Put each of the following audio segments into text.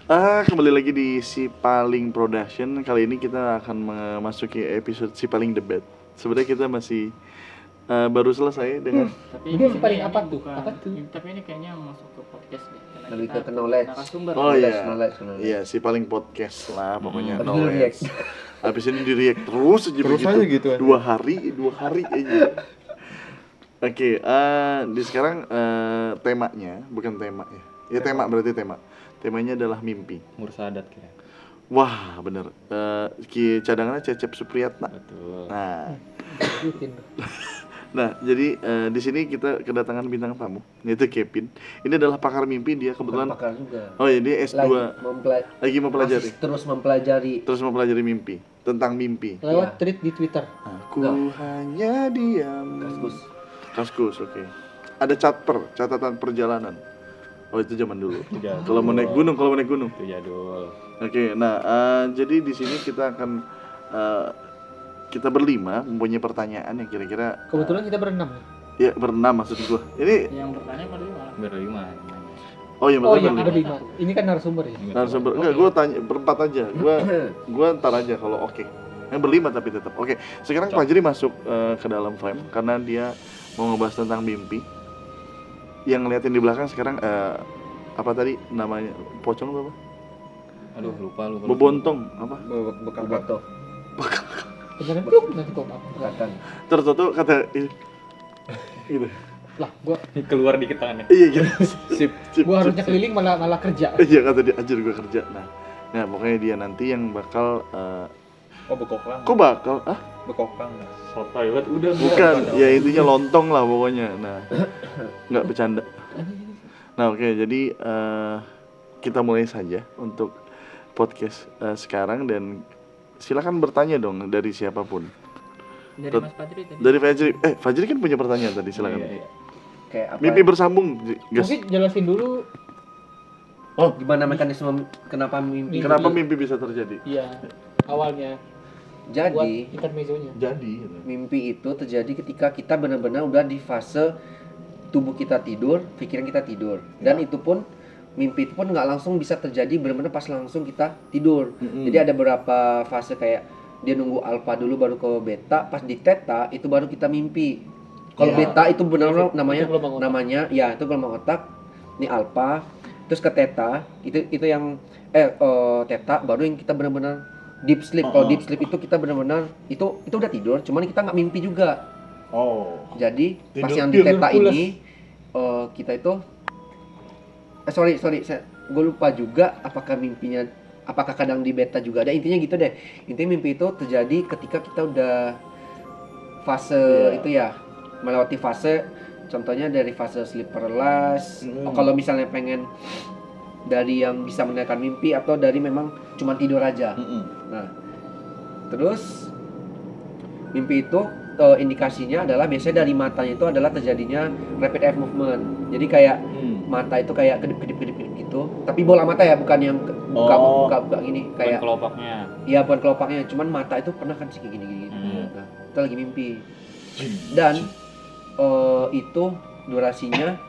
Kembali lagi di Si Paling Production. Kali ini kita akan memasuki episode Si Paling Debat. Sebenarnya kita masih baru selesai dengan Tapi Ini Si Paling ini apa tuh? bukan- Apa tuh? Tapi ini kayaknya masuk ke podcast deh. Karena Lebih kita ke knowledge. narasumber. Oh iya, knowledge. iya Si Paling Podcast lah pokoknya. Habis knowledge. di react. Habis ini di react terus aja Terus begitu. aja gitu aja. Dua hari aja. Oke, di sekarang temanya bukan tema ya. Ya tema berarti tema. Temanya adalah mimpi. Mursadat kira. Wah, bener. Cadangannya Cecep Supriyatna. Betul. Nah, jadi di sini kita kedatangan bintang tamu, yaitu Kevin. Ini adalah pakar mimpi, dia kebetulan. Bukan pakar juga. Oh ya, dia S2 lagi mempelajari. Masih terus mempelajari mimpi, tentang mimpi. Lewat Iya. tweet di Twitter. Aku Enggak. hanya diam. Kaskus, oke. Ada catatan perjalanan. Oh, itu zaman dulu. Jadul. Kalau mau naik gunung. Itu jadul. Oke, nah jadi di sini kita akan kita berlima mempunyai pertanyaan yang kira-kira Kebetulan kita berenam. ya berenam maksud gua. Ini Yang bertanya pada gimana? Berlima. oh iya Oh betul iya, berlima. ada 5. Ini kan narasumber ya. Narasumber. Enggak, gua tanya berempat aja. Gua ntar aja kalau oke. Yang berlima tapi tetap. Oke. Sekarang Fajri masuk ke dalam frame karena dia mau ngebahas tentang mimpi. Yang ngeliatin di belakang sekarang apa tadi namanya? Pocong apa? Aduh, lupa. Bebontong apa? Bekal Bobotoh. Beneran tuh nanti kok apa? Kelihatan. Tertutup kata ini. Gitu. Lah, gua keluar dikit tangannya. Iya gitu. Sip. gua harusnya keliling malah kerja. Iya kata dia anjir gua kerja. Nah pokoknya dia nanti yang bakal Oh, bekoklang. kok bakal Bekoklang. Sotoy banget udah. bukan ya intinya lontong lah pokoknya. Nah nggak bercanda. Nah oke, jadi kita mulai saja untuk podcast sekarang dan silakan bertanya dong dari siapapun. Dari Mas Fajri tadi. Dari Fajri. Fajri kan punya pertanyaan tadi, silakan. Iya. Kayak apa? Mimpi bersambung, gas. Mungkin jelasin dulu. Gimana mekanisme kenapa mimpi? Kenapa mimpi bisa terjadi? Iya, awalnya. Buat Jadi intermezzonya. Jadi mimpi itu terjadi ketika kita benar-benar udah di fase tubuh kita tidur, pikiran kita tidur. Dan itu pun mimpi itu pun nggak langsung bisa terjadi benar-benar pas langsung kita tidur. Jadi ada beberapa fase kayak dia nunggu alfa dulu baru ke beta, pas di theta itu baru kita mimpi. Kalau Iya. beta itu benar-benar Itu gelombang otak. namanya ya itu gelombang otak. Ini alfa, terus ke theta itu yang theta baru yang kita benar-benar deep sleep. Kalau deep sleep itu kita benar-benar itu udah tidur, cuman kita nggak mimpi juga. oh. Jadi pas Tidur yang di pure theta pules. ini kita itu sorry gue lupa juga apakah kadang di beta juga ada, intinya gitu deh. Intinya mimpi itu terjadi ketika kita udah fase itu ya, melewati fase, contohnya dari fase sleep paralysis. Kalau misalnya pengen dari yang bisa menanyakan mimpi atau dari memang cuma tidur aja. Nah, terus mimpi itu indikasinya adalah biasanya dari matanya itu adalah terjadinya rapid eye movement. Jadi kayak mata itu kayak kedip gitu. Tapi bola mata ya, bukan yang buka gini kayak kelopaknya. iya bukan kelopaknya, cuman mata itu pernah kan sih kayak gini. Nah, itu lagi mimpi. Dan itu durasinya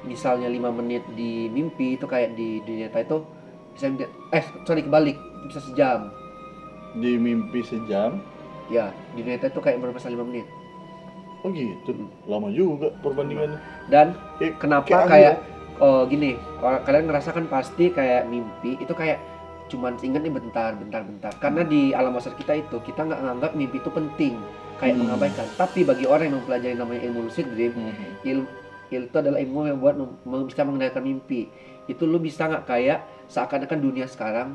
misalnya 5 menit di mimpi itu kayak di dunia nyata itu bisa kebalik, bisa sejam. Di mimpi sejam. Ya, di dunia nyata itu kayak berapa 5 menit. Oh gitu, lama juga perbandingannya. Dan kenapa kayak kayak gini, kalian ngerasakan pasti kayak mimpi itu kayak cuman ingat nih bentar. Karena di alam dasar kita itu kita nggak nganggap mimpi itu penting, kayak mengabaikan. Tapi bagi orang yang mempelajari namanya ilmu lucid dream, ilmu itu adalah ilmu yang buat bisa mengendalikan mimpi. Itu lu bisa nggak kayak seakan-akan dunia sekarang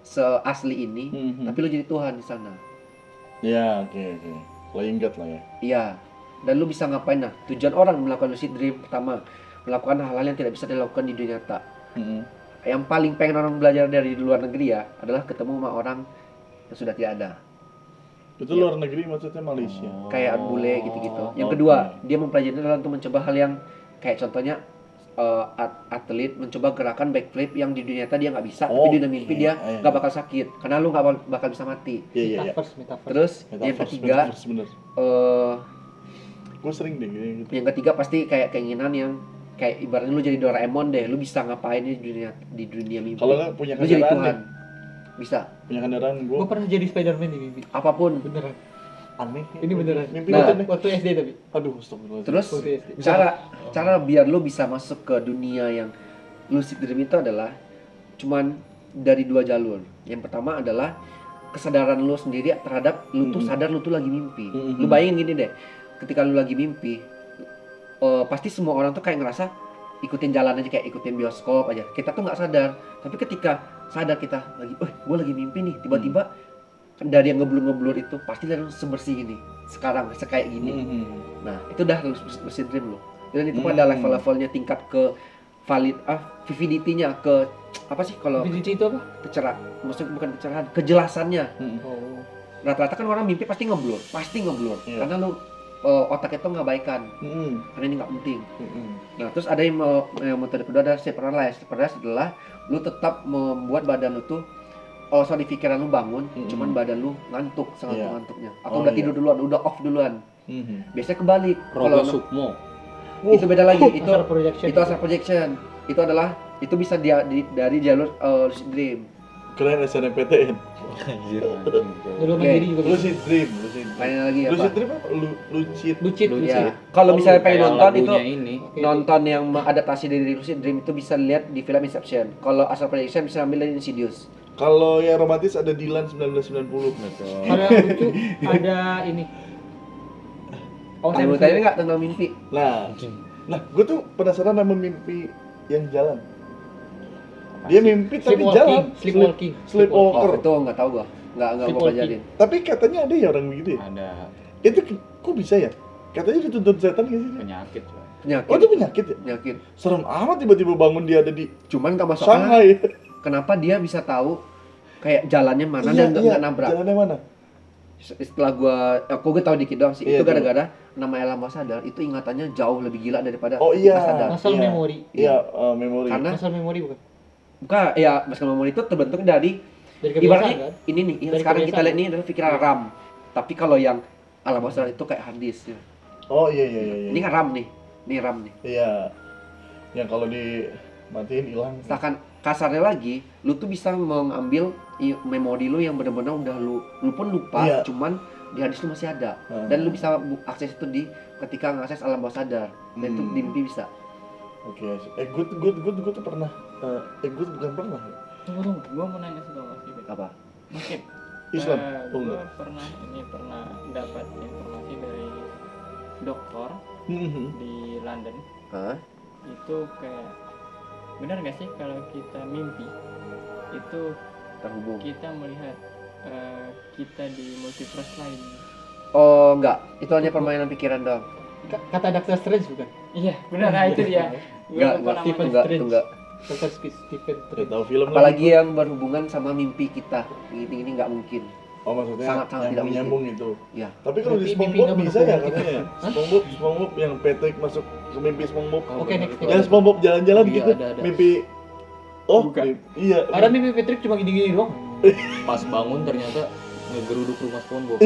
seasli ini, tapi lu jadi Tuhan di sana. Ya, oke. Playing God lah ya. Iya. Dan lu bisa ngapain? Nah, tujuan orang melakukan lucid dream pertama, melakukan hal-hal yang tidak bisa dilakukan di dunia nyata. Yang paling pengen orang belajar dari luar negeri ya adalah ketemu sama orang yang sudah tidak ada. Itu luar negeri maksudnya Malaysia. Kayak bule gitu-gitu. Yang kedua, dia mempelajari adalah untuk mencoba hal yang kayak contohnya atlet mencoba gerakan backflip yang di dunia nyata dia nggak bisa, tapi di dunia mimpi dia nggak bakal sakit karena lu nggak bakal bisa mati. Iya. Metaverse. Terus yang ketiga, bener. Gue sering deh gitu. yang ketiga pasti kayak keinginan yang kayak ibaratnya lu jadi Doraemon deh, lu bisa ngapain di dunia mimpi. Kalau nggak punya Lu jadi kendaraan Tuhan. nih. Bisa. Punya kendaraan Gue gue pernah jadi Spider-Man di mimpi. Apapun. Beneran. aneh. Ini beneran. Mimpi Nah. aneh. Waktu SD tapi. Aduh, astagfirullah. Terus Waktu SD. cara biar lu bisa masuk ke dunia yang lucid dream itu adalah cuman dari 2 jalur. Yang pertama adalah kesadaran lu sendiri terhadap lu tuh sadar lu tuh lagi mimpi. Lu bayangin gini deh, ketika lu lagi mimpi, pasti semua orang tuh kayak ngerasa ikutin jalan aja, kayak ikutin bioskop aja. Kita tuh nggak sadar, tapi ketika sadar kita lagi, gue lagi mimpi nih, tiba-tiba dari yang ngeblur itu pasti dari sebersih ini, sekarang sekayak gini. Nah itu udah lucid dream lo. Dan itu pada level-levelnya tingkat ke vividity-nya, ke apa sih kalau Vividity itu apa? maksudnya bukan kecerahan, kejelasannya. Oh. Rata-rata kan orang mimpi pasti ngeblur, Iya. karena lu otaknya tuh ngabaikan, karena ini nggak penting. Nah terus ada yang metode kedua adalah sleep paralysis. Sleep paralysis adalah lu tetap membuat badan lu tuh pikiran lu bangun, cuman badan lu ngantuk, ngantuknya, atau udah tidur duluan, udah off duluan. Biasanya kebalik. Kalau Sukmo. itu beda lagi, itu Astral projection. itu astral projection. Itu bisa dari jalur lucid dream. Kalian SNMPTN. Anjir. Dulu Oke. mandiri juga. Lucid dream. Lain lagi apa? Lucid dream apa? Lucid. Lucid. Ya. Kalau misalnya pengen nonton itu ini. Oke. nonton yang adaptasi dari lucid dream itu bisa lihat di film Inception. Kalau astral projection bisa ambil dari Insidious. Kalau yang romantis ada Dylan 1990. Kalau yang lucu ada ini. Oh, Ada yang mau tanya nggak tentang mimpi? Nah, gue tuh penasaran sama mimpi yang jalan. Dia mimpi tapi jalan. Sleepwalking. Sleepwalker. Itu nggak tahu gua. Nggak gua Sleepwalking. pelajarin. Tapi katanya ada ya orang begitu ya? Ada Itu kok bisa ya? Katanya dituntut setan gak sih? penyakit. Coy. Penyakit. Oh itu penyakit ya? Penyakit. Serem amat tiba-tiba bangun dia ada di Cuman nggak masuk akal. Shanghai. Kenapa dia bisa tahu kayak jalannya mana Iya, dan nggak nabrak? Jalannya mana? Setelah aku tahu dikit doang sih. Iya, Itu gara-gara nama Alam Sadar itu ingatannya jauh lebih gila daripada Oh iya. kita sadar. Muscle Iya. memory. Iya, memori. Karena Muscle memory bukan? bukan ya muscle memory itu terbentuk dari Dari kebiasaan ibaratnya kan? ini nih yang Dari sekarang kita kebiasaan. lihat ini adalah pikiran RAM. Tapi kalau yang Alam Sadar itu kayak hard disk ya. Oh iya. Ini kan RAM nih. Ini RAM nih. Iya. Yang kalau dimatiin hilang. Misalkan kasarnya lagi, lu tuh bisa mengambil memori lu yang benar-benar udah lu pun lupa, Iya. cuman di hadis lu masih ada. Dan lu bisa akses itu ketika ngakses alam bawah sadar. Dan itu di mimpi bisa. Oke. Gue tuh pernah. Gue bukan pernah. Tunggu, gua mau nanya satu Mas Ibit. Apa? Mungkin Islam. Oh, gua enggak. pernah dapat informasi dari dokter di London. Hah? Itu kayak benar nggak sih kalau kita mimpi itu Terhubung. kita melihat kita di multiverse lain. Oh, enggak. Itu hanya permainan pikiran doang. Kata Doctor Strange bukan? Iya, benar. Nah, itu dia. Enggak, Gua lupa Stephen namanya. Itu enggak. Doctor Stephen Udah Strange. tahu film Apalagi yang berhubungan sama mimpi kita. Ini enggak mungkin. Oh maksudnya sangat tidak nyambung itu. Ya. Tapi kalau di Mimpi SpongeBob nggak bisa ya berhubungan katanya. SpongeBob yang Patrick masuk ke mimpi SpongeBob. Oke, next. Yang SpongeBob jalan-jalan Iya, gitu. ada. Mimpi. Oh, Bukan. iya. Ada mimpi Patrick cuma gini-gini doang. Pas bangun ternyata ngegeruduk rumah SpongeBob.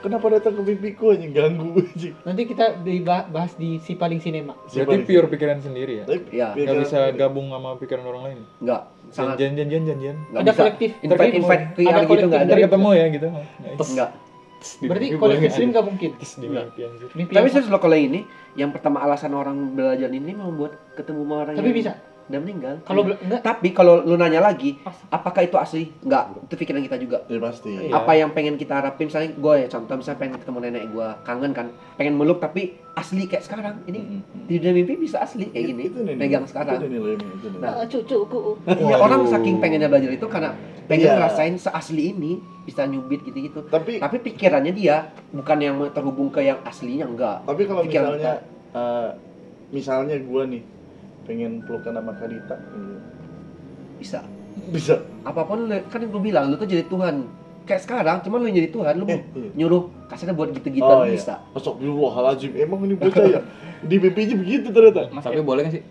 Kenapa datang ke mimpiku aja ganggu aja. Nanti kita bahas di si paling sinema. Berarti pure pikiran sendiri ya? Tapi Ya. Nggak bisa gabung sama pikiran orang lain? Enggak. Sangat Janjian. enggak Ada bisa. kolektif. Invite dream. VR Ada gitu enggak kolektif ada. Ntar ketemu ya gitu. Enggak. Berarti kolektif dream nggak mungkin. Di mimpi anjir. Mimpi Tapi apa? serius loh kalau ini, yang pertama alasan orang belajar ini membuat ketemu sama orang Tapi yang bisa. udah meninggal. Kalau Iya. enggak Tapi kalau lu nanya lagi, apakah itu asli? Enggak, itu pikiran kita juga. Ya pasti. Iya. Apa yang pengen kita harapin, misalnya gue ya contoh, misalnya pengen ketemu nenek gue, kangen kan, pengen meluk tapi asli kayak sekarang. Ini di dunia mimpi bisa asli kayak gini, Itu nih, pegang Itu sekarang. nih nilainya, itu nih. Nah, cucuku. Ya, orang saking pengennya belajar itu karena pengen Iya. ngerasain seasli ini, bisa nyubit gitu-gitu. Tapi Tapi pikirannya dia bukan yang terhubung ke yang aslinya, enggak. tapi kalau Pikiran misalnya gua nih pengen pelukan sama Kadita, Bisa. bisa. Apapun kan yang gue bilang, lu tuh jadi Tuhan. Kayak sekarang, cuman lu yang jadi Tuhan, lu Iya. nyuruh kasarnya buat gitu-gitu Oh, iya. bisa. Astagfirullahaladzim, emang ini bocah ya? Di mimpinya begitu ternyata. Mas Tapi boleh nggak sih?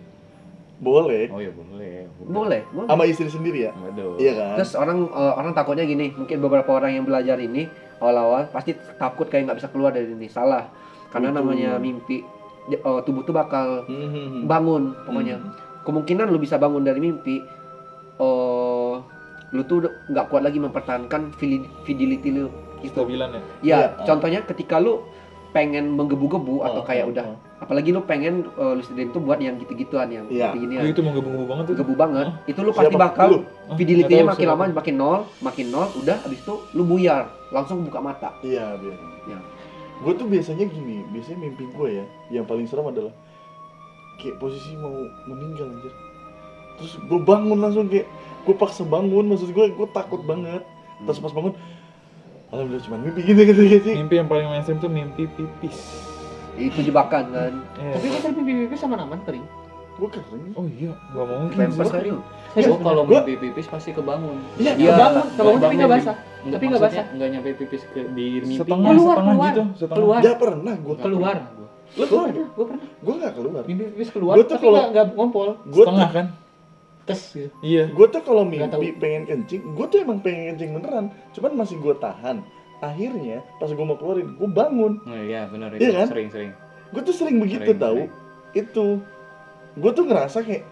Boleh. Oh iya boleh. Boleh. Sama istri sendiri ya? Waduh. Iya kan? Terus orang takutnya gini, mungkin beberapa orang yang belajar ini awal-awal pasti takut kayak nggak bisa keluar dari ini. Salah. Karena Betul. namanya mimpi tubuh tuh bakal bangun pokoknya. Kemungkinan lu bisa bangun dari mimpi, lu tuh nggak kuat lagi mempertahankan fidelity lu itu. Stabilan ya. Ya, Iya. contohnya ketika lu pengen menggebu-gebu atau kayak udah, apalagi lu pengen lucid dream tuh buat yang gitu-gituan yang Iya. begini Itu mau gebu-gebu banget tuh. gebu banget, itu lu pasti Siapa? bakal Lu? fidelity-nya Nggak tahu makin siapa. lama makin nol, udah habis itu lu buyar, langsung buka mata. Iya, biar. Ya. Gue tuh biasanya gini, biasanya mimpi gue ya, yang paling serem adalah kayak posisi mau meninggal anjir. Terus gue bangun langsung kayak, gue paksa bangun, maksud gue takut banget. Terus pas bangun, alhamdulillah cuma mimpi gitu sih. Mimpi yang paling mainstream tuh mimpi pipis. Itu jebakan kan. Iya. Tapi kan mimpi-mimpi sama naman kering. Gue keren. Oh iya, nggak mungkin. Pempes sih. kan lu. Gua kalau Gua- mimpi pipis pasti kebangun. Iya, Iya. Kebangun tapi nggak basah. Tapi nggak Maksudnya basah. nggak nyampe pipis ke di mimpi. Setengah Keluar, gitu, setengah. keluar. Ya pernah gue. Keluar. Lo keluar nggak? Gue pernah Gue nggak keluar. mimpi-mimpi keluar Gua tuh tapi kalau- nggak ngompol. Gue Setengah tuh, kan? Tes gitu. Iya. gue tuh kalau Nggak tahu. mimpi pengen kencing, gue tuh emang pengen kencing beneran. Cuman masih gue tahan. Akhirnya pas gue mau keluarin, gue bangun. Oh iya benar Iya itu kan? sering-sering. Gue tuh sering begitu Sering, tahu. Itu gue tuh ngerasa kayak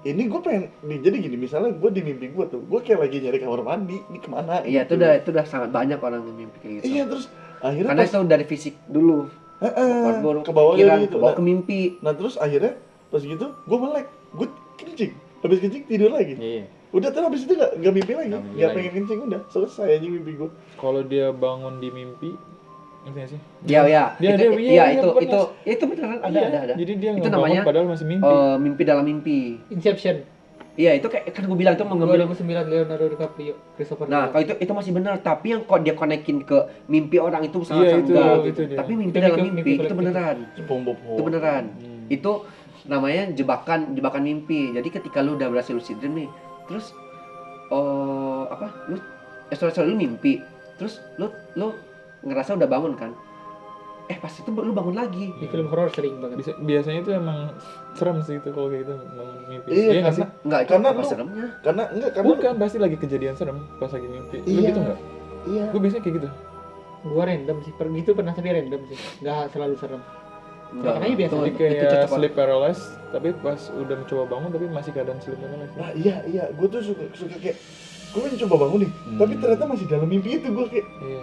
ini gue pengen nih, jadi gini, misalnya gue di mimpi gue tuh gue kayak lagi nyari kamar mandi, ini kemana Iya, gitu. itu udah sangat banyak orang yang mimpi kayak gitu. Iya, terus akhirnya Karena pas itu dari fisik dulu, baru ke bawah pikiran, gitu. ke bawah ke mimpi. Nah terus akhirnya pas gitu gue melek, gue kencing, habis kencing tidur lagi. Iya. Udah terus habis itu gak mimpi lagi, Nggak mimpi gak lagi. pengen kencing, udah selesai aja mimpi gue. Kalau dia bangun di mimpi, ngerti nggak sih? Iya, iya. Dia- Itu iya, iya, iya, itu beneran ada, Iya, ada. Jadi dia Itu nggak bangun namanya, padahal masih mimpi. Mimpi dalam mimpi. Inception. Iya, itu kayak kan gue bilang itu mengambil. 2009 Leonardo DiCaprio, Christopher Nah, Nolan. kalau itu masih benar, tapi yang kok dia konekin ke mimpi orang itu Iya, sangat itu- enggak. itu dia. Tapi mimpi Itu dalam mimpi- mimpi, mimpi itu kolektif. beneran. SpongeBob Itu beneran. Hmm. Itu namanya jebakan mimpi. Jadi ketika lu udah berhasil lucid dream nih, terus sorry, lu mimpi. Terus lu ngerasa udah bangun kan? Pas itu lu bangun lagi. Di film horor sering banget. Biasanya itu emang serem sih itu kalau kayak gitu bangun mimpi. Iya, nggak karena Enggak, itu Karena apa lu- seremnya? karena Bukan, pasti lagi kejadian serem pas lagi mimpi. Lu Iya. gitu nggak? iya. Gue biasanya kayak gitu. Gua random sih, gitu pernah tapi random sih. Nggak selalu serem. Enggak. Makanya biasa. Jadi Itu kayak cocok. sleep paralysis, tapi pas udah mencoba bangun tapi masih keadaan sleep paralysis. Nah iya, gue tuh suka kayak gue pengen coba bangun nih, tapi ternyata masih dalam mimpi itu. Gue kayak Iya.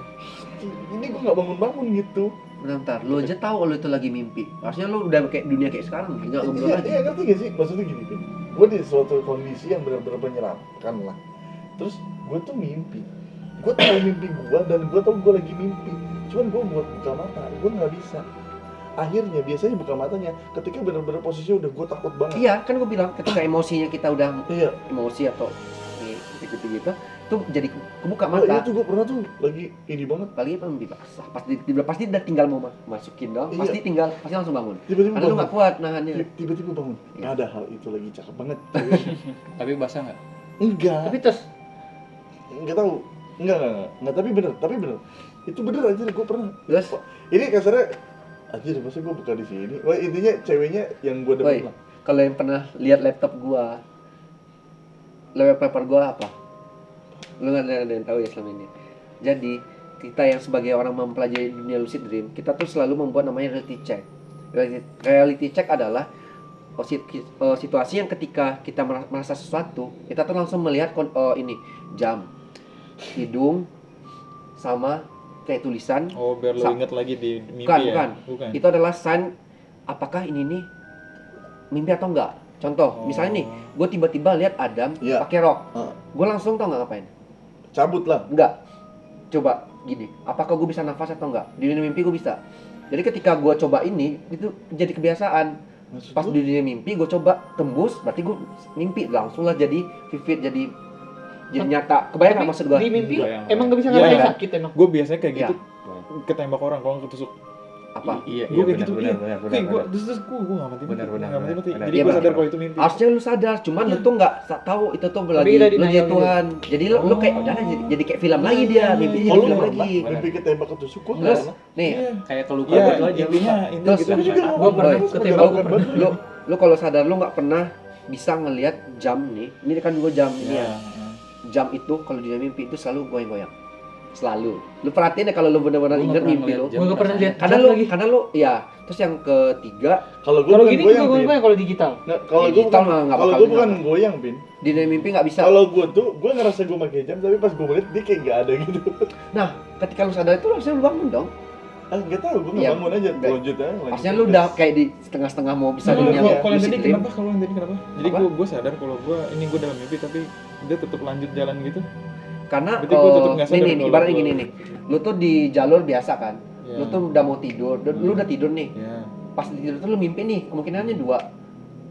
ini gue nggak bangun gitu. Bentar, lu aja tahu lu itu lagi mimpi. Harusnya lu udah kayak dunia kayak sekarang, enggak ngobrol Iya, lagi. iya, ngerti gak sih? Maksudnya gini, gue di suatu kondisi yang benar-benar menyeramkan lah. Terus gue tuh mimpi. Gue tahu mimpi gue dan gue tahu gue lagi mimpi. Cuman gue buat buka mata, gue nggak bisa. Akhirnya biasanya buka matanya ketika benar-benar posisinya udah gue takut banget. Iya, kan gue bilang ketika emosinya kita udah Iya. emosi atau gitu, tuh jadi kebuka Oh, iya mata. tuh gue pernah tuh lagi ini banget. Apalagi apa mimpi basah. Pasti udah tinggal mau masukin dong. Iya. Pasti langsung bangun. Tiba-tiba Karena lu bangun. nggak kuat nahannya. Tiba-tiba bangun. Iya. Padahal itu lagi cakep banget. Tapi basah nggak? Enggak. Tapi terus Enggak tahu. Enggak, tapi bener. Itu bener aja gue pernah. Terus? Ini kasarnya anjir, masa gue buka di sini. Wah, intinya ceweknya yang gue Woi, demen lah. kalau yang pernah lihat laptop gua, wallpaper gua apa? Lu nggak ada yang tahu ya selama ini. Jadi kita yang sebagai orang mempelajari dunia lucid dream, kita tuh selalu membuat namanya reality check. Reality check adalah situasi yang ketika kita merasa sesuatu, kita tuh langsung melihat ini jam, hidung, sama kayak tulisan. Oh, biar lo Sa- inget lagi di mimpi Bukan. ya? Bukan. Itu adalah sign apakah ini nih mimpi atau enggak. Contoh, Oh. misalnya nih, gue tiba-tiba lihat Adam Iya. pakai rok, Heeh. gue langsung tau nggak ngapain? Cabut lah. Enggak. Coba gini, apakah gue bisa nafas atau enggak? Di dunia mimpi gue bisa. Jadi ketika gue coba ini, itu jadi kebiasaan. Maksud Pas lu? di dunia mimpi gue coba tembus, berarti gue mimpi langsung lah jadi vivid, jadi nyata. Kebayang nggak maksud gue? di mimpi Bayang. emang nggak bisa Iya, ngerasain kan? sakit emang. Gue biasanya kayak Iya. gitu, ketembak orang kalau ketusuk. Apa? Iya, Gue kayak benar, gitu, benar, iya. benar, Kayak gue, benar. terus gue nggak mati-mati. Benar, benar, Nggak mati-mati. benar. Jadi Iya, gue sadar benar. kalau itu mimpi. Harusnya lu sadar, cuman lu tuh nggak tahu itu tuh Tapi lagi udah lu denial jadi Tuhan. Jadi lu kayak udah jadi kayak film lagi dia, mimpi Oh, jadi lu film nggak lagi. mimpi ketembak ketusuk gue Terus nggak. nih, Kayak kelupa Iya, gitu aja. intinya Terus, gitu. Tapi juga Gua pernah terus ketembak, menyeramkan gua banget. lu kalau sadar lu nggak pernah bisa ngelihat jam nih. Ini kan gua jam ini Iya. ya. Jam itu kalau di mimpi itu selalu goyang-goyang. Selalu. Lu perhatiin ya kalau lu benar-benar Gua nggak ingat pernah mimpi lu. ngeliat jam. Gue gak pernah lihat Karena lu ya. Terus yang ketiga, Kalau gue kalau bukan gini goyang, juga Pin. gue kalau digital. Nggak, kalau gue Digital bukan, mah nggak kalau bakal gue bukan dengar. goyang, Pin. di dunia mimpi nggak bisa. Kalau gue tuh, gue ngerasa gue pakai jam, tapi pas gue ngeliat dia kayak nggak ada gitu. Nah, ketika lu sadar itu lu harusnya lu bangun dong. Ah, nggak tahu, gue Iya, nggak bangun aja, baik. lanjut aja. Harusnya lu udah kayak di setengah-setengah mau bisa Nah, dunia kalau yang lucid tadi dream. kenapa? Kalau yang tadi kenapa? Jadi Apa? gue sadar kalau gue dalam mimpi tapi dia tetap lanjut jalan gitu. Karena Berarti gua tetep nggak sadar nih, kalau ibaratnya gua- gini nih. Lu tuh di jalur biasa kan. Ya. Lu tuh udah mau tidur, lu udah tidur nih. Ya. Pas tidur tuh lu mimpi nih, kemungkinannya dua.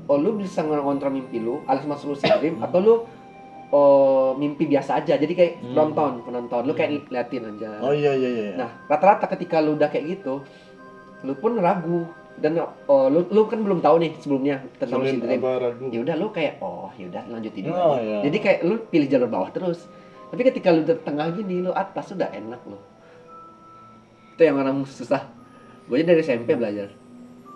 Oh, lu bisa ngontrol mimpi lu, alias masuk lucid dream, atau lu mimpi biasa aja. Jadi kayak penonton. Lu kayak liatin aja. Oh iya. Nah, rata-rata ketika lu udah kayak gitu, lu pun ragu dan lu kan belum tahu nih sebelumnya tentang lucid dream. Apa ragu? Ya udah lu kayak ya udah lanjut tidur Oh, aja. iya. Jadi kayak lu pilih jalur bawah terus. Tapi ketika lu di tengah gini, lu atas udah enak lo. Itu yang orang susah. Gue aja dari SMP belajar.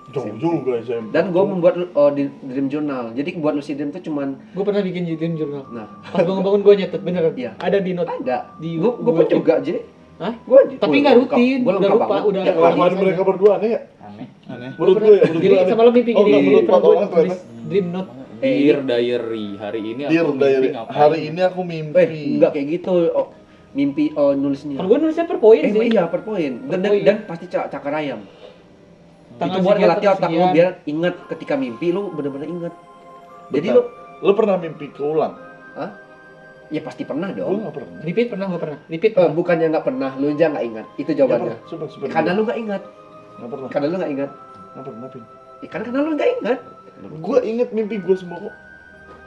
Jauh juga SMP. Dan gue membuat di dream journal. Jadi buat lucid dream itu cuman Gue pernah bikin dream journal. nah, Pas bangun-bangun gue nyatet beneran. Iya. Ada di note. ada. Di Gue pun Google juga, jadi Hah? Gue Tapi nggak rutin, Gue udah lengkap lupa, banget. udah Ya, Kelakuan Iya. mereka berdua aneh ya? Aneh. Aneh. Menurut gue ya, menurut Jadi gue aneh. semalam mimpi Oh, gini, nggak, menurut pernah Pak gue Orang tulis ternyata. dream note. Dear diary, hari ini Dear aku mimpi diary, ngapain? hari ini aku mimpi. enggak kayak gitu. Mimpi nulisnya. Kalau gue nulisnya per poin sih. Iya, per poin. Dan, Per poin. dan pasti cakar ayam. Tanggal Itu buat sekian, ngelatih tanggal otak lu sekian. biar ingat ketika mimpi lu bener-bener ingat. Jadi Bentar. lu Lu pernah mimpi keulang? ya pasti pernah Gue dong. nggak pernah. Repeat pernah gue pernah. Repeat pernah. Bukannya nggak pernah, lu aja nggak ingat. Itu jawabannya. Super. Karena lu nggak ingat. Nggak pernah. Karena lu nggak ingat. Nggak pernah, Pin. Karena lu nggak ingat. Gue inget mimpi gue semua kok.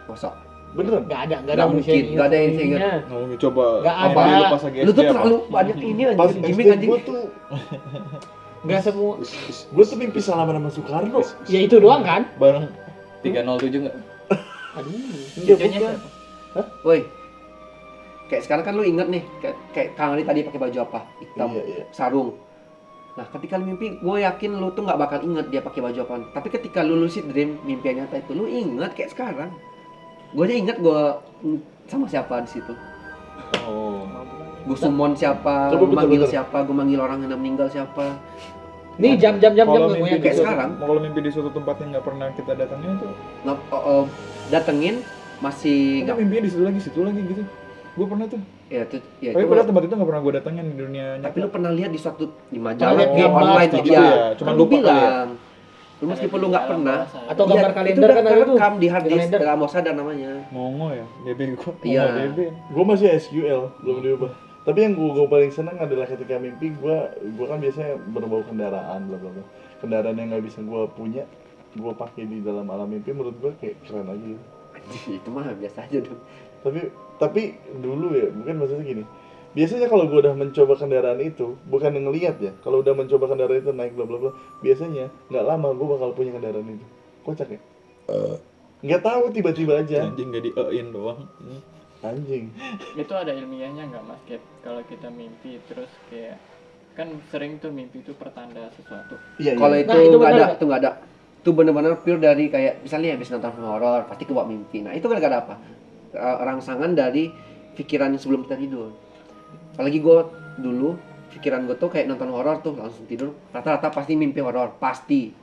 Masa? Beneran. Nggak ada Nggak manusia mungkin, nggak ada yang ingat ingat. mimpinya. Mau coba Nggak mimpi ada. lu pas lagi Lu tuh SD apa? terlalu banyak ini Pas anjing, SD gimmick anjing. Nggak semua. gue tuh mimpi salaman sama Soekarno. Ya itu doang kan? bareng 307 enggak? Aduh. Enggak, Cucunya bukan. siapa? Woi. Kayak sekarang kan lu inget nih, kayak Kang Ali tadi pakai baju apa? Hitam, Iya. sarung. Nah, ketika lu mimpi, gue yakin lu tuh nggak bakal inget dia pakai baju apa. Tapi ketika lu lucid dream, mimpi yang nyata itu lu inget kayak sekarang. Gue aja inget gue sama siapa di situ. oh Gue summon siapa, Coba gue manggil betul-betul. siapa, gue manggil orang yang udah meninggal siapa. Nih jam-jam kalau gue mimpi yang di kayak suatu- sekarang. kalau mimpi di suatu tempat yang nggak pernah kita datangin itu Nggak, datengin masih nggak nggak. mimpi di situ lagi gitu. Gue pernah tuh. Ya itu, ya Tapi itu. pada tempat itu nggak pernah gue datangin di dunia nyata. Tapi lu pernah lihat di suatu di Pernah majalah lihat di gambar online gitu iya. ya, cuman Kan lu lupa kali ya. bilang. Lu meskipun lu nggak Alam pernah. bawah sadar. Atau gambar Iya, kalender itu udah kan ada tuh. kerekam di hard disk Kalender. dalam bawah sadar namanya. Mongo ya, DB gue. Iya. DB. Gue masih SQL, belum diubah. Tapi yang gue paling senang adalah ketika mimpi gue kan biasanya berbau kendaraan, bla bla bla. Kendaraan yang nggak bisa gue punya, gue pakai di dalam alam mimpi. Menurut gue kayak keren aja. Gitu. Itu mah biasa aja dong. Tapi dulu ya, mungkin maksudnya gini. Biasanya kalau gue udah mencoba kendaraan itu, bukan ngelihat ya. Kalau udah mencoba kendaraan itu naik bla bla bla, biasanya nggak lama gue bakal punya kendaraan itu. Kocak ya? Nggak tahu tiba-tiba aja. Anjing nggak di-in doang. Anjing. Itu ada ilmiahnya nggak mas? Kayak kalau kita mimpi terus kayak kan sering tuh mimpi itu pertanda sesuatu. Iya. Kalau iya. itu Nah, itu nggak benar ada, nggak? itu nggak ada. Itu benar-benar pure dari kayak misalnya habis nonton film horor pasti kebawa mimpi. Nah itu kan gara apa? Rangsangan dari pikiran yang sebelum kita tidur. Apalagi gue dulu pikiran gue tuh kayak nonton horor tuh langsung tidur. Rata-rata pasti mimpi horor pasti.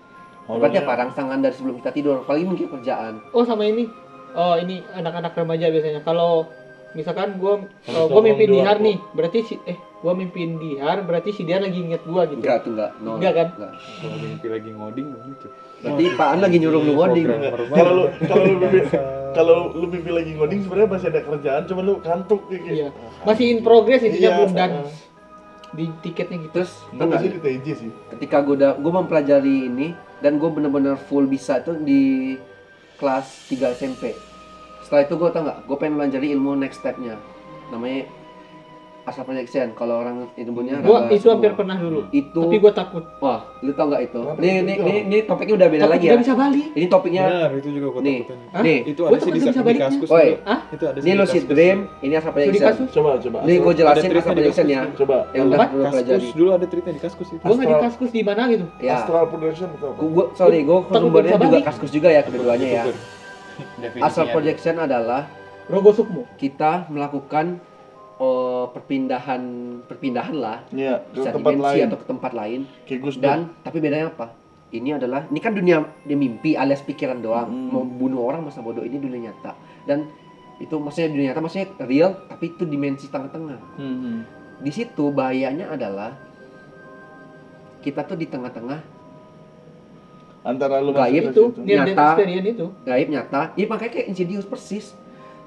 Berarti Horornya- apa? Rangsangan dari sebelum kita tidur. Apalagi mungkin kerjaan. Oh sama ini. Oh ini anak-anak remaja biasanya. Kalau misalkan gue Habis mimpi nongkrong di dihar warkop. nih, berarti gue mimpiin dihar, berarti si Dihar lagi inget gue gitu. Enggak tuh enggak. No, Enggak kan? Enggak. Kalau mimpi lagi ngoding lucu. Berarti Pak An lagi nyuruh lu ngoding. Kalau lu mimpi kalau lu mimpi lagi ngoding sebenarnya masih ada kerjaan, cuma lu kantuk kayak gitu. Iya. Masih in progress intinya Iya, belum done. sama. Di tiketnya gitu. Terus Gue enggak masih di TJ sih. ketika gue mempelajari ini dan gue bener-bener full bisa itu di kelas 3 SMP. Setelah itu gue tau nggak, gue pengen pelajari ilmu next stepnya, namanya astral projection. Kalau orang ilmunya Gue raba itu hampir semua. pernah dulu. Itu Tapi gue takut. wah, lu tau nggak itu? Kenapa Ini topiknya udah beda Takut lagi nggak ya. bisa balik. Ini topiknya Benar, itu juga gue Nih. takutin. Hah? nih. Itu Gua ada sih takut di, nggak bisa di baliknya. kaskus. Woi, dulu. Hah? Itu ada sih ini di lucid kaskus. dream, ini astral Studi projection. kasus? Coba. Ini gue jelasin Ada astral treatnya di projection ya, kaskus. Coba. yang udah Apa? gue pelajari. Kaskus dulu ada treatnya di kaskus itu. Gue nggak di Astral- kaskus di mana gitu. Ya, Astral projection itu apa? gue sorry, gue Takut sumbernya bisa juga balik. kaskus juga ya kedua-duanya ya. Definisinya Astral dulu. projection adalah Rogo Sukmo. kita melakukan perpindahan lah, Iya, ke bisa tempat dimensi lain. atau ke tempat lain. Kayak Gus Dur. Dan tapi bedanya apa? Ini kan dunia dia mimpi alias pikiran doang. Mau bunuh orang masa bodoh, ini dunia nyata. Dan itu maksudnya dunia nyata maksudnya real, tapi itu dimensi tengah-tengah. Di situ bahayanya adalah kita tuh di tengah-tengah Antara lu gaib masuk ke tuh, situ. Near death nyata. experience itu. gaib nyata. Iya makanya kayak Insidious persis.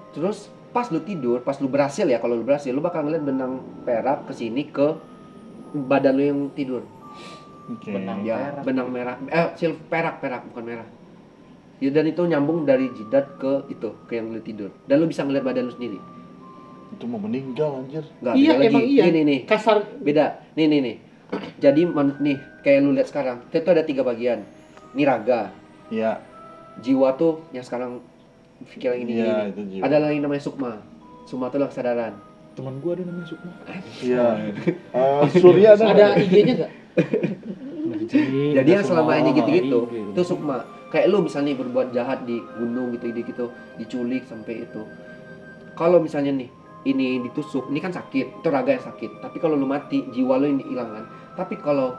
Terus pas lu tidur, pas lu berhasil ya, kalau lu berhasil lu bakal ngeliat benang perak kesini ke badan lu yang tidur. Oke. Ya, benang merah. Perak bukan merah. Ya, dan itu nyambung dari jidat ke itu, ke yang lu tidur. Dan lu bisa ngeliat badan lu sendiri. Itu mau meninggal anjir. Nggak, Iya, beda lagi. emang iya. Nih. Kasar. Beda. Nih. Jadi nih, kayak lu lihat sekarang. Itu ada 3 bagian. Ini raga. Iya. Jiwa tuh yang sekarang pikiran ini. Iya, itu jiwa. Ada lagi namanya sukma. Sukma tuh kesadaran. Teman gua ada namanya Sukma. Iya. Surya ada. Ada IG-nya enggak? Jadi yang selama ini gitu-gitu, Iya. itu sukma. Kayak lu misalnya berbuat jahat di gunung gitu, diculik sampai itu. Kalau misalnya nih, ini ditusuk, ini kan sakit, itu raga yang sakit. Tapi kalau lu mati, jiwa lu yang dihilangkan. Tapi kalau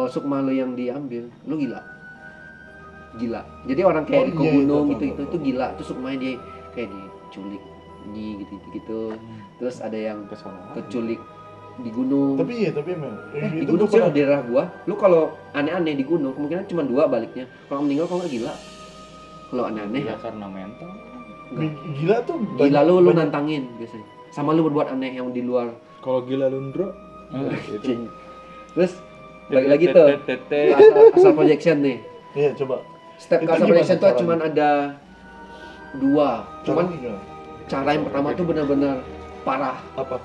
sukma lu yang diambil, lu gila. Jadi orang kayak ke iya, gunung itu itu gila. Itu sukmanya dia kayak diculik, gitu. Terus ada yang keculik di gunung. Tapi emang. Di Itu gunung gua sih pernah. di daerah gua, lu kalau aneh-aneh di gunung kemungkinan cuma 2 baliknya. Kalau meninggal kalau nggak gila. Kalau aneh-aneh Ya karena mental. Gila tuh. gila lu banyak- nantangin biasanya. Sama lu berbuat aneh yang di luar. Kalau gila Lundro, Itu. Terus balik lagi tuh asal projection nih. Iya, coba. Step Itu ke asal gimana projection tuh caranya? cuma ada 2. Cuman Caranya gimana? cara yang pertama tuh benar-benar parah. Apa?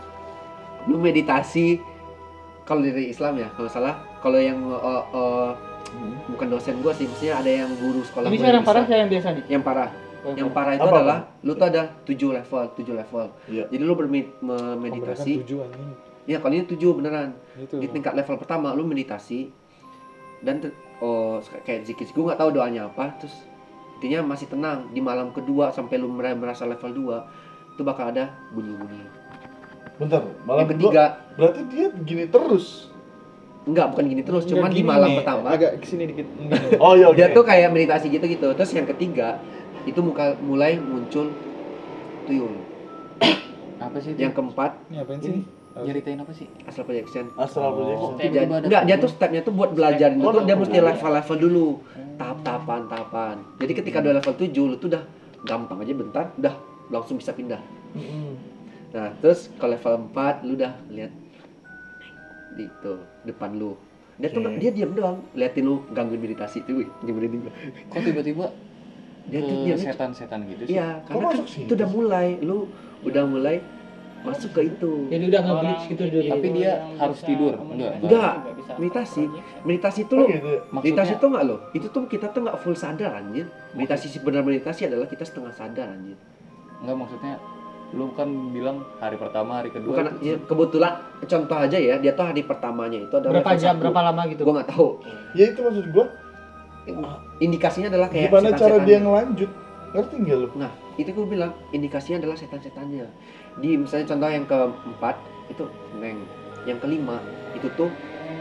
Lu meditasi kalau dari Islam ya, kalau salah. Kalau yang bukan dosen gua sih, maksudnya ada yang guru sekolah Ini gua sekarang yang parah bisa. saya yang biasa nih. Yang parah. Yang parah itu Apa? adalah lu tuh ada 7 level. Iya. Jadi lu meditasi bermeditasi. tujuan ini. Ya, kalau ini 7 beneran. Itu. Di tingkat level pertama lu meditasi dan kayak zikir. Gue nggak tahu doanya apa. Terus intinya masih tenang. Di malam kedua sampai lu merasa level 2 itu bakal ada bunyi-bunyi. Bentar, malam Yang ketiga, berarti dia gini terus. enggak bukan gini terus, cuman Enggak, di gini malam nih, pertama agak kesini dikit. Oh iya, oke. dia tuh kayak meditasi gitu. Terus yang ketiga itu mulai muncul tuyul. Apa sih itu? Yang keempat Ini apain sih? Nyeritain apa sih? astral projection. Astral projection. Oh. Jadi, Tiba-tiba ada enggak, dia tuyul. tuh stepnya tuh buat belajar itu Oh, tuh dia oh, mesti oh. level-level dulu. Tahap-tahapan. Jadi ketika udah level 7 lu tuh udah gampang aja bentar udah langsung bisa pindah. Nah, terus kalau level 4 lu udah lihat di itu depan lu. Dia tuh Oke. dia diam doang, liatin lu gangguin meditasi tuh, wih, nyebelin juga. Kok tiba-tiba Dia tuh ke dia setan-setan gitu sih? iya, karena kan masuk sih? itu udah mulai, lu udah mulai masuk ke itu. Jadi udah nge-glitch gitu dulu. Tapi dia harus tidur? Enggak, meditasi. Meditasi itu Oh lu gitu. meditasi Maksudnya tuh nggak lo? Itu tuh kita tuh nggak full sadar anjir. Meditasi benar meditasi adalah kita setengah sadar anjir. enggak, maksudnya lu kan bilang hari pertama, hari kedua Bukan ya, kebetulan contoh aja ya, dia tuh hari pertamanya itu adalah Berapa level jam, 1. berapa lama gitu? Gua nggak tahu. Ya itu maksud gua. Indikasinya adalah kayak Gimana cara setan-setannya. dia ngelanjut? Ngerti nggak lu? Nah, itu gue bilang indikasinya adalah setan-setannya. Di misalnya contoh yang keempat itu Neng, yang kelima itu tuh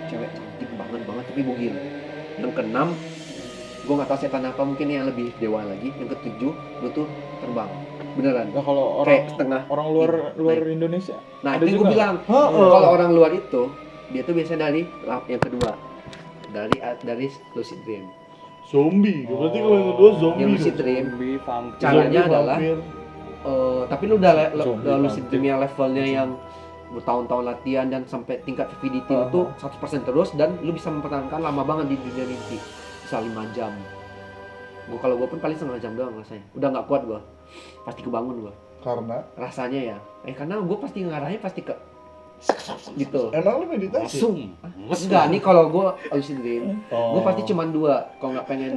cewek cantik banget tapi bugil. Yang keenam gue nggak tahu setan apa, mungkin yang lebih dewa lagi. Yang ketujuh lu tuh terbang beneran. Nah, kalau Kayak orang setengah luar naik. Indonesia. Nah ada itu gue juga. bilang kalau orang luar itu dia tuh biasanya dari yang kedua dari lucid dream. Zombie. Berarti kalau yang kedua zombie. Yang lucid dong. dream zombie, vampir. caranya Zombie, adalah vampir. tapi lu udah Zombie, udah lucid vampir. dream yang levelnya yang bertahun-tahun latihan dan sampai tingkat vividity lu tuh 100% terus dan lu bisa mempertahankan lama banget di dunia mimpi, bisa 5 jam. Kalau gue pun paling setengah jam doang rasanya, udah nggak kuat gue, pasti kebangun gue Karena rasanya ya, karena gue pasti ngarahnya pasti ke gitu. emang lu meditasi. Enggak, nih kalau gue lucid dream Oh. gue pasti cuman 2, kalau nggak pengen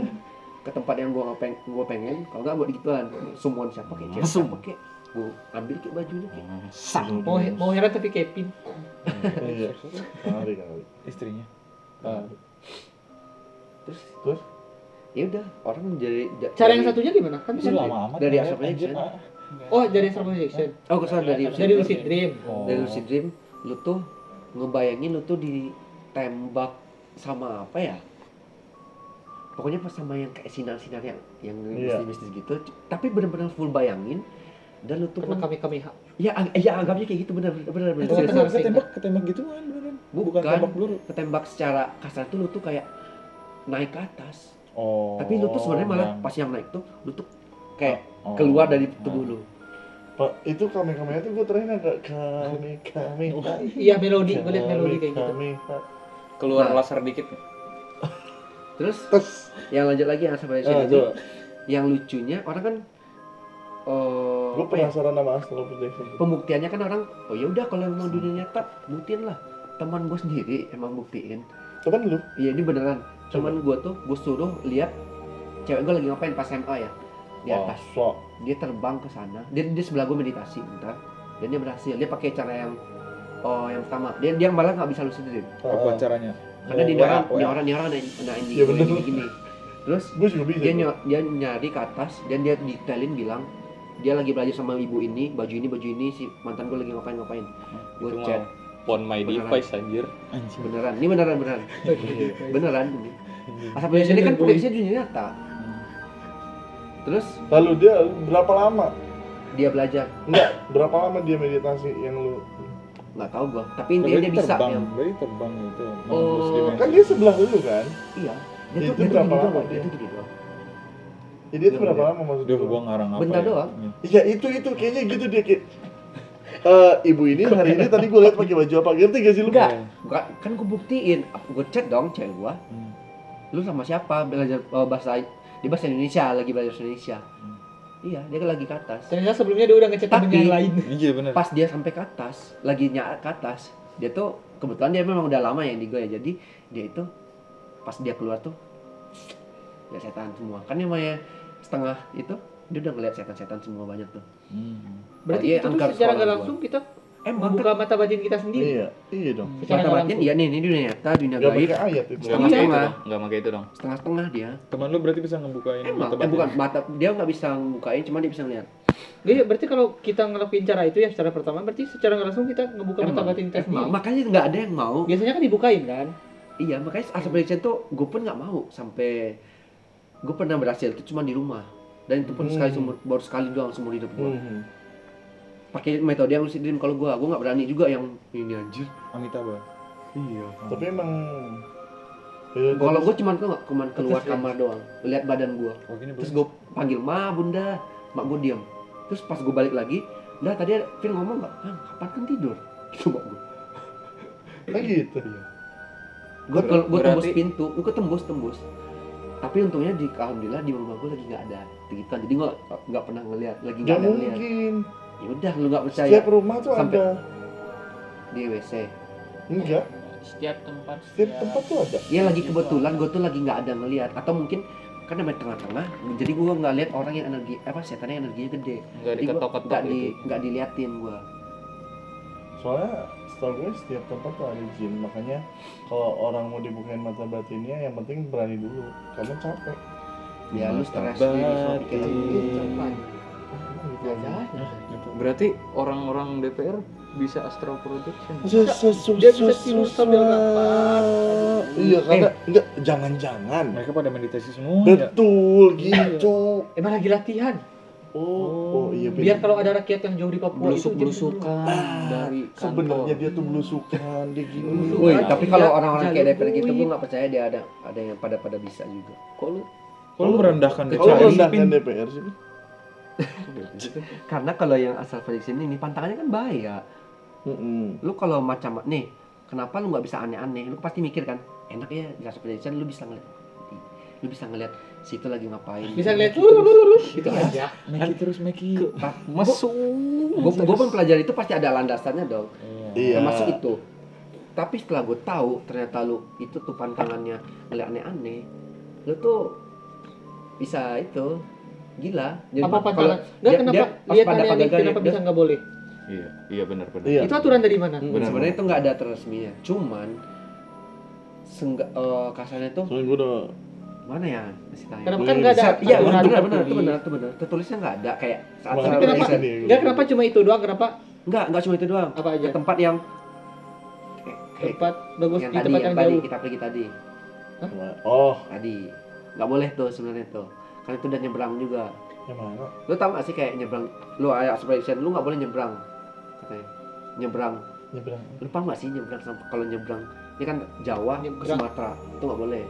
ke tempat yang gue pengen, kalau nggak buat gituan, sumuan siapa kayak siapa kayak gue ambil kayak bajunya kayak Mau heran tapi Kevin. Iya. Kali. Istrinya. Terus ya udah orang menjadi Cara yang satunya gimana? Kan Itu bisa lama amat. dari ya, asal anjir. projection. Oh, dari Astral Projection. Oh, kesana dari Dari Lucid Dream. Oh. Dari Lucid Dream, lu tuh ngebayangin lu tuh ditembak sama apa ya? Pokoknya pas sama yang kayak sinar-sinar yang Iya. mistis-mistis gitu. Tapi benar-benar full bayangin dan lu tuh Karena pun kami ya anggapnya kayak gitu benar. Itu Ketembak, benar. ketembak gitu kan beneran. Bukan. tembak peluru. Ketembak secara kasar tuh lu tuh kayak naik ke atas. Oh. Tapi lu tuh sebenarnya malah yang- pas yang naik tuh lu tuh kayak Oh. keluar dari tubuh lu. Pak, itu kami itu gue terakhir agak kami. Iya, melodi, gue liat melodi kayak gitu. Keluar Nah. laser dikit. Terus Terus, yang lanjut lagi yang sebenarnya itu coba. yang lucunya orang kan Gue apa ya, penasaran sama Astral Projection. pembuktiannya kan orang oh ya udah kalau emang dunia nyata buktiin lah, teman gue sendiri emang buktiin Cuman lu, iya ini beneran, cuman gue suruh lihat cewek gue lagi ngapain pas MA ya di atas, sok. dia terbang ke sana, dia sebelah gue meditasi bentar dan dia berhasil, dia pakai cara yang pertama dia malah nggak bisa lucid dream Apa caranya? karena Oh, dia WA. orang ada Iya, bener. gini terus Gue juga bisa. dia nyari ke atas dan dia detailin bilang dia lagi belajar sama ibu ini baju ini si mantan gue lagi ngapain gue Itu chat mah on my Beneran. device anjir. Anjing. beneran ini beneran beneran ini asal ini kan prediksinya dunia nyata terus Lalu dia berapa lama? dia belajar Enggak, berapa lama dia meditasi yang lu? nggak tahu gua tapi intinya dia bisa terbang, ya berarti terbang itu. Oh, Kan dia sebelah lu kan? iya Itu dia tuh berapa gini lama doang, dia? dia tuh gini doang Jadi itu berapa lama maksud Dia lu? gua ngarang apa Bentar ya? doang. Iya itu kayaknya gitu dia kayak ibu ini hari ini tadi gue lihat pakai baju apa ngerti gak sih lu? enggak kan gua buktiin gua chat dong cewek gua Hmm. lu sama siapa belajar bahasa di bahasa Indonesia lagi belajar bahasa Indonesia iya dia kan lagi ke atas Ternyata sebelumnya dia udah ngechat temennya Tapi- yang lain. Iya benar. pas dia sampai ke atas lagi nyat ke atas dia tuh kebetulan dia memang udah lama yang di gue ya jadi dia itu pas dia keluar tuh ya setan semua kan namanya setengah itu dia udah ngeliat setan-setan semua banyak tuh Berarti Oh, iya, itu tuh angkat secara sekolah nggak gua. langsung kita emang membuka mata batin kita sendiri. Iya dong. Secara mata nggak batin langsung. iya nih ini dunia nyata dunia Gak gaib pakai ayat itu. Enggak pakai itu Setengah. dong. Enggak pakai itu dong. setengah-setengah dia Teman lu berarti bisa ngebukain emang mata batin? bukan mata dia nggak bisa bukain cuma dia bisa ngeliat Jadi berarti kalau kita ngelakuin cara itu ya secara pertama berarti secara nggak langsung kita ngebuka mata batin kita emang. sendiri. Makanya nggak ada yang mau Biasanya kan dibukain kan. iya makanya asal prediction tuh gue pun nggak mau sampai gue pernah berhasil itu cuma di rumah dan itu pun baru sekali doang seumur hidup gue pakai metode yang lucid dream kalau gue nggak berani juga yang ini anjir Amitabha. iya Tapi emang kalau gue cuman keluar kamar doang lihat badan gue Oh gini terus bro. gue panggil bunda mak gue diam terus pas gue balik lagi udah tadi Phil ngomong nggak kapan kan tidur gitu mak gue kayak gitu. gue tembus Berarti- pintu gue tembus tapi untungnya alhamdulillah di rumah gue lagi nggak ada gitu jadi gue nggak pernah ngeliat lagi nggak Gak ada ngeliat mungkin. ya udah lu nggak percaya Setiap rumah tuh Sampai- ada. di WC Enggak. Setiap tempat. Setiap tempat tuh ada. ya lagi kebetulan gue tuh lagi nggak ada ngeliat atau mungkin kan namanya tengah-tengah jadi gue nggak lihat orang yang energi setannya energinya gede Enggak jadi gue diketok-ketok gitu. nggak diliatin gue Soalnya setahu gue setiap tempat tuh ada jin. Makanya kalau orang mau dibukain mata batinnya yang penting berani dulu. Karena capek. ya lu Mata stres sendiri so batin. pikiran lu Emang gitu aja. Berarti orang-orang DPR bisa astral projection. Dia bisa tidur sambil nafas. Iya karena enggak jangan-jangan. Mereka pada meditasi semua ya. Betul gitu. Emang lagi latihan. Oh iya Biar kalau ada rakyat yang jauh di Papua itu jadi Blusuk-blusukan dari kantor. sebenarnya dia tuh belusukan dia gini. Belusukan. Woi, Nah, tapi kalau ya, orang-orang kayak jalur DPR gitu duit. gue nggak percaya dia ada yang pada bisa juga. Kok lu Kalau merendahkan Kalau DPR, rendahkan DPR sih. Karena kalau yang asal prediction ini pantangannya kan bahaya. Lu kalau macam nih, kenapa lu nggak bisa aneh-aneh? Lu pasti mikir kan, enak ya di asal prediction lu bisa ngeliat situ lagi ngapain. Bisa ngeliat gitu aja. Meki terus Meki. mesum? Gue pun pelajari itu pasti ada landasannya dong. Iya. Termasuk itu. Tapi setelah gue tahu ternyata lu itu tuh pantangannya ngeliat aneh-aneh, lu tuh bisa itu gila. Jadi Apa kalau pantangan? Enggak dia- kenapa dia pas lihat pada aneh-aneh gagal, kenapa dia- bisa nggak boleh? Iya benar. Iya. Itu aturan dari mana? sebenarnya itu nggak ada aturan resminya. Cuman kasarnya tuh Soalnya gue udah mana ya kasih tahu. Kenapa kan nggak ada Iya aturan benar tertulis? itu benar. Tertulisnya nggak ada kayak saat Tapi Tapi saat kenapa? riset. Enggak, kenapa cuma itu doang? Kenapa Enggak cuma itu doang. apa aja? Ke tempat yang Tempat bagus yang di tadi tempat yang yang tadi jauh. kita pergi tadi. Oh, Tadi nggak boleh tuh sebenarnya tuh. Karena itu udah nyebrang juga. yang mana? Lu tau gak sih kayak nyebrang, lu ayat expedition lu nggak boleh nyebrang katanya. Nyebrang. Nyebrang. Lu paham gak sih nyebrang kalau nyebrang? Ini kan Jawa ke Nyebrang. Sumatera itu nggak boleh.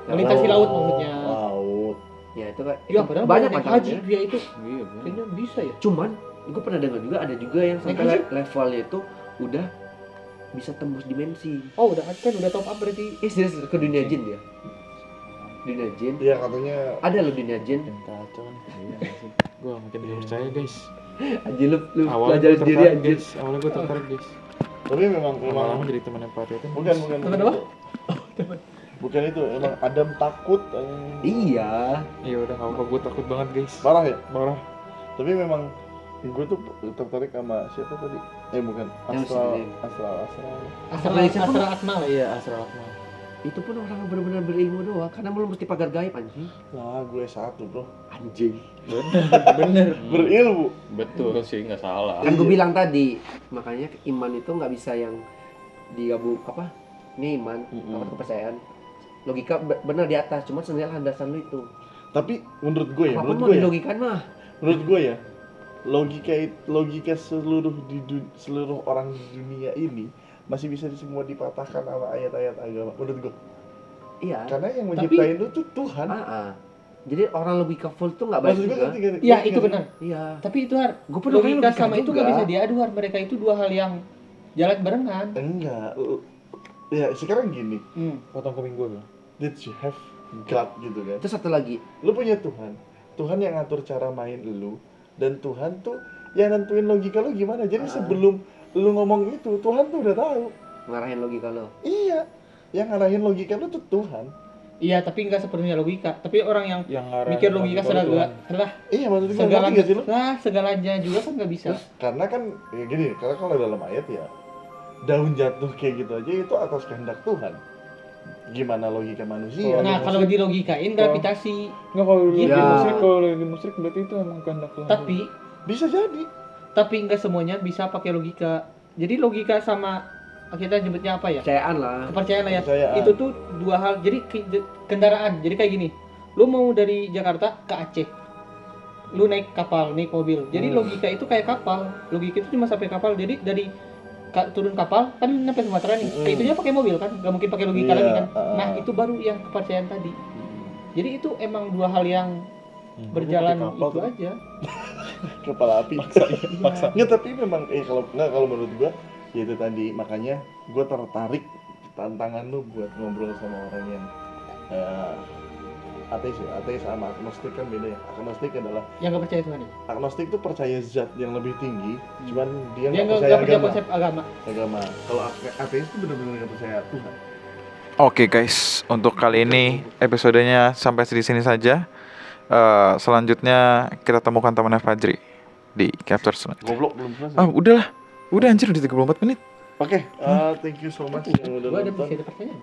Melintasi laut maksudnya. Laut. Ya itu kan Ya itu padahal banyak naik haji manfaatnya. dia itu Iya, bener. kayaknya bisa ya. Cuman gue pernah dengar juga ada juga yang sampai Naik levelnya itu udah bisa tembus dimensi. Oh udah kan udah top up berarti. Serius ke dunia jin dia. Dunia jin. Iya katanya. Ada lo dunia jin. Yang kacau nih. Iya sih. Gue makin gak percaya guys. Anjir lu Awalnya belajar gue sendiri tertarik anjir. guys. Awalnya gue tertarik guys. Tapi memang Lama-lama jadi temannya Pak Rio kan. bukan. Temen apa? Bukan itu, emang Adam takut. Iya. Iya udah gak apa-apa, gue takut banget guys. Parah ya? Parah. Tapi memang gue tuh tertarik sama siapa tadi? Bukan. Yang Astral. sini. Asal Akmal ya. Iya Asral Akmal. Itu pun orang yang benar-benar berilmu doang karena belum mesti pagar gaib anjing. Lah, gue satu bro. Anjing. Bener. Berilmu. Betul sih, nggak salah. Kan gue bilang tadi, makanya iman itu nggak bisa yang digabung apa? Ini iman, apa kepercayaan. Logika benar di atas, cuma sebenarnya landasan lu itu. Tapi menurut gue ya, Apapun menurut mau gue ya, dilogikan mah. menurut gue ya, logika seluruh orang di dunia ini masih bisa semua dipatahkan sama ayat-ayat agama. Menurut gue. Iya. Karena yang Tapi- menciptain lu tuh Tuhan. Jadi orang logika full tuh nggak baik Maksud gue juga. ngerti nggak? Iya itu benar. Iya. Tapi itu Har, Gue pun logika sama itu nggak bisa diadu Har. Mereka itu dua hal yang jalan barengan. Enggak. Ya sekarang gini, Potong kuping gue bang. did you have God gitu kan? Terus satu lagi, Lu punya Tuhan. Tuhan yang ngatur cara main lu, dan Tuhan tuh yang nentuin logika lu gimana. Jadi sebelum lu ngomong itu, Tuhan tuh udah tahu. ngarahin logika lo. Iya. Yang ngarahin logika lu tuh Tuhan. Iya, tapi nggak sepenuhnya logika. Tapi orang yang Yang ngarang mikir logika Tuhan. Iya, maksud gue ngerti segalanya, nggak sih lu? segalanya juga kan nggak bisa. Terus karena kan ya gini, karena kalau dalam ayat ya daun jatuh kayak gitu aja itu atas kehendak Tuhan. Gimana logika manusia? Nah, kalau dilogikain gravitasi. Nggak, kalau Gitu. lagi musyrik, kalau lagi musyrik berarti itu emang kehendak Tuhan. Bisa jadi. Tapi nggak semuanya bisa pakai logika. Jadi logika sama kita nyebutnya apa ya? Kepercayaan lah. Kepercayaan lah ya. Kepercayaan. Itu tuh dua hal. Jadi kendaraan. Jadi kayak gini. Lu mau dari Jakarta ke Aceh. Lu naik kapal, naik mobil. Jadi logika itu kayak kapal. Logika itu cuma sampai kapal. Jadi dari turun kapal kan sampai Sumatera nih. Kayak itunya pakai mobil kan. Gak mungkin pakai logika Iya, lagi kan. Nah, itu baru yang kepercayaan tadi. Jadi itu emang dua hal yang berjalan Kapal itu tuh. aja. Kepala api. Paksa. Nggak, tapi memang kalau menurut gua ya itu tadi, makanya gua tertarik tantangan lu buat ngobrol sama orang yang ateis sama agnostik kan beda ya. Agnostik adalah Yang gak percaya Tuhan ya. agnostik tuh percaya zat yang lebih tinggi, cuman dia Dia nggak nggak percaya percaya agama. konsep agama. Kalau ateis tuh benar-benar nggak percaya Tuhan. Oke guys, untuk kali ini episodenya sampai di sini saja. Selanjutnya kita temukan temannya Fajri di Capture Tonight. Goblok belum selesai. Udahlah. Udah anjir udah 34 menit. Oke, thank you so much yang udah Gua ada nonton. bisa ada pertanyaan.